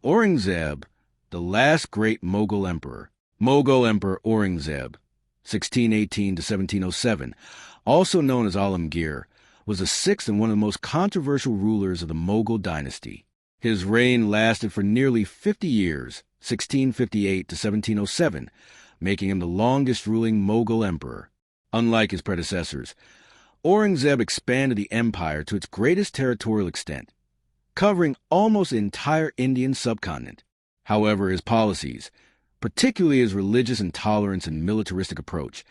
Aurangzeb, the last great Mughal emperor. Mughal Emperor Aurangzeb, 1618 to 1707, also known as Alamgir, was the sixth and one of the most controversial rulers of the Mughal dynasty. His reign lasted for nearly 50 years, 1658 to 1707, making him the longest ruling Mughal emperor. Unlike his predecessors, Aurangzeb expanded the empire to its greatest territorial extent, covering almost the entire Indian subcontinent. However, his policies, particularly his religious intolerance and militaristic approach,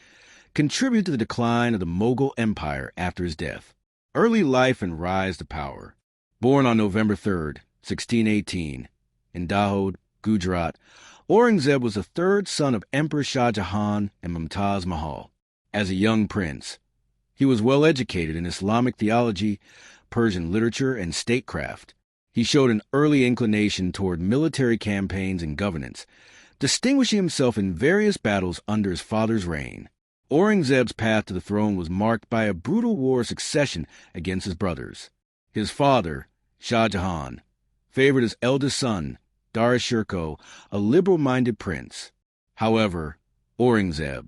contributed to the decline of the Mughal Empire after his death. Early life and rise to power. Born on November 3, 1618, in Dahod, Gujarat, Aurangzeb was the third son of Emperor Shah Jahan and Mumtaz Mahal. As a young prince, he was well educated in Islamic theology, Persian literature, and statecraft. He showed an early inclination toward military campaigns and governance, distinguishing himself in various battles under his father's reign. Aurangzeb's path to the throne was marked by a brutal war of succession against his brothers. His father, Shah Jahan, favored his eldest son, Dara Shikoh, a liberal-minded prince. However, Aurangzeb,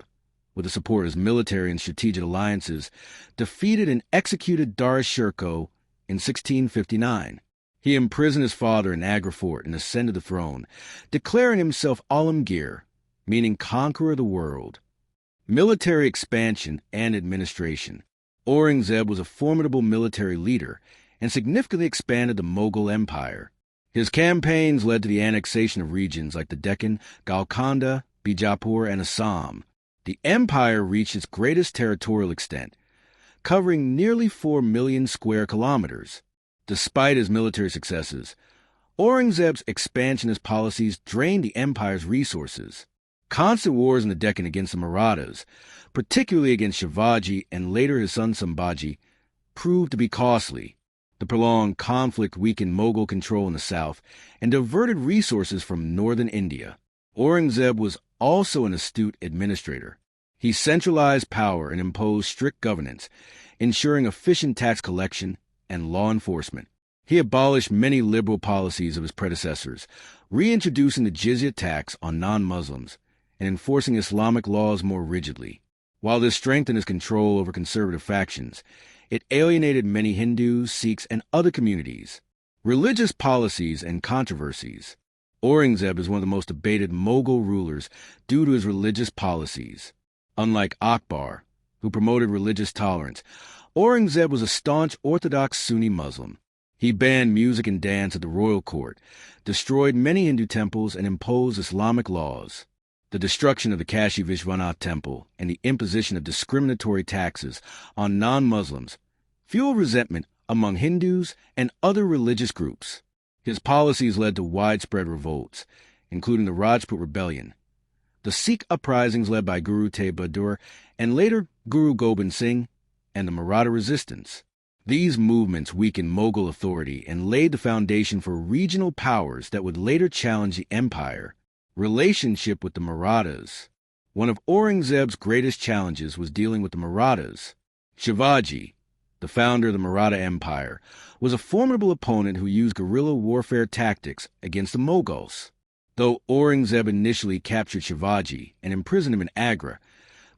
with the support of his military and strategic alliances, defeated and executed Dara Shikoh in 1659. He imprisoned his father in Agra Fort and ascended the throne, declaring himself Alamgir, meaning conqueror of the world. Military expansion and administration. Aurangzeb was a formidable military leader and significantly expanded the Mughal Empire. His campaigns led to the annexation of regions like the Deccan, Golconda, Bijapur, and Assam. The empire reached its greatest territorial extent, covering nearly 4 million square kilometers. Despite his military successes, Aurangzeb's expansionist policies drained the empire's resources. Constant wars in the Deccan against the Marathas, particularly against Shivaji and later his son Sambhaji, proved to be costly. The prolonged conflict weakened Mughal control in the south and diverted resources from northern India. Aurangzeb was also an astute administrator. He centralized power and imposed strict governance, ensuring efficient tax collection and law enforcement. He abolished many liberal policies of his predecessors, reintroducing the jizya tax on non-Muslims and enforcing Islamic laws more rigidly. While this strengthened his control over conservative factions, it alienated many Hindus, Sikhs, and other communities. Religious policies and controversies. Aurangzeb is one of the most debated Mughal rulers due to his religious policies. Unlike Akbar, who promoted religious tolerance, Aurangzeb was a staunch Orthodox Sunni Muslim. He banned music and dance at the royal court, destroyed many Hindu temples, and imposed Islamic laws. The destruction of the Kashi Vishwanath temple and the imposition of discriminatory taxes on non-Muslims fueled resentment among Hindus and other religious groups. His policies led to widespread revolts, including the Rajput Rebellion, the Sikh uprisings led by Guru Tegh Bahadur and later Guru Gobind Singh, and the Maratha resistance. These movements weakened Mughal authority and laid the foundation for regional powers that would later challenge the empire. Relationship with the Marathas. One of Aurangzeb's greatest challenges was dealing with the Marathas. Shivaji, the founder of the Maratha Empire, was a formidable opponent who used guerrilla warfare tactics against the Mughals. Though Aurangzeb initially captured Shivaji and imprisoned him in Agra,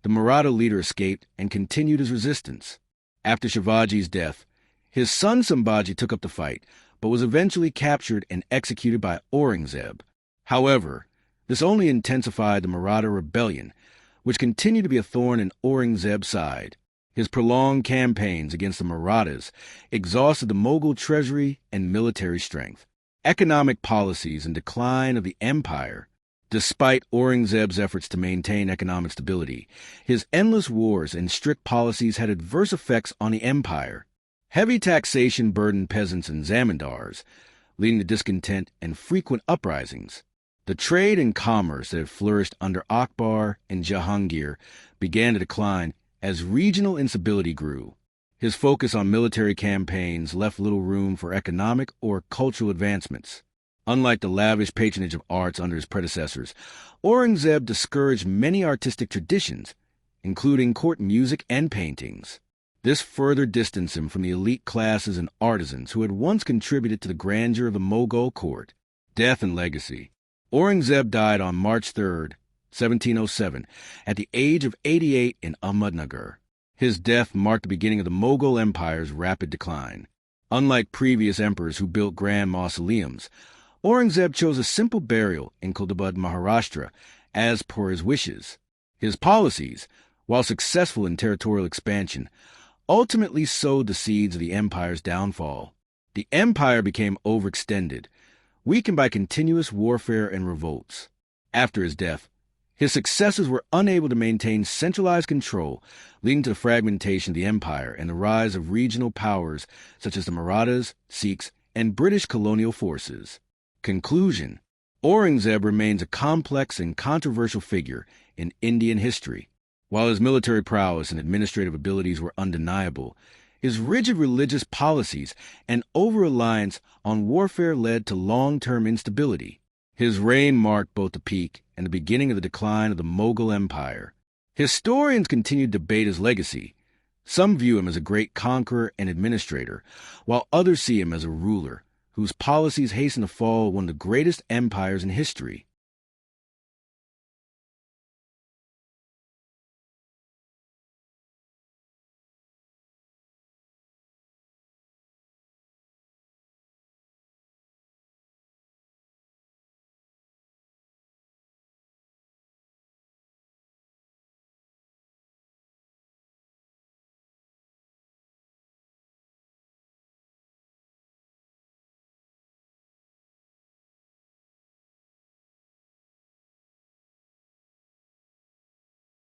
the Maratha leader escaped and continued his resistance. After Shivaji's death, his son Sambhaji took up the fight, but was eventually captured and executed by Aurangzeb. However, this only intensified the Maratha rebellion, which continued to be a thorn in Aurangzeb's side. His prolonged campaigns against the Marathas exhausted the Mughal treasury and military strength. Economic policies and decline of the empire. Despite Aurangzeb's efforts to maintain economic stability, his endless wars and strict policies had adverse effects on the empire. Heavy taxation burdened peasants and zamindars, leading to discontent and frequent uprisings. The trade and commerce that had flourished under Akbar and Jahangir began to decline as regional instability grew. His focus on military campaigns left little room for economic or cultural advancements. Unlike the lavish patronage of arts under his predecessors, Aurangzeb discouraged many artistic traditions, including court music and paintings. This further distanced him from the elite classes and artisans who had once contributed to the grandeur of the Mughal court. Death and legacy. Aurangzeb died on March 3, 1707, at the age of 88 in Ahmednagar. His death marked the beginning of the Mughal Empire's rapid decline. Unlike previous emperors who built grand mausoleums, Aurangzeb chose a simple burial in Khodabad, Maharashtra, as per his wishes. His policies, while successful in territorial expansion, ultimately sowed the seeds of the empire's downfall. The empire became overextended, weakened by continuous warfare and revolts. After his death, his successors were unable to maintain centralized control, leading to the fragmentation of the empire and the rise of regional powers such as the Marathas, Sikhs, and British colonial forces. Conclusion: Aurangzeb remains a complex and controversial figure in Indian history. While his military prowess and administrative abilities were undeniable, his rigid religious policies and over-reliance on warfare led to long-term instability. His reign marked both the peak and the beginning of the decline of the Mughal Empire. Historians continue to debate his legacy. Some view him as a great conqueror and administrator, while others see him as a ruler whose policies hastened the fall of one of the greatest empires in history.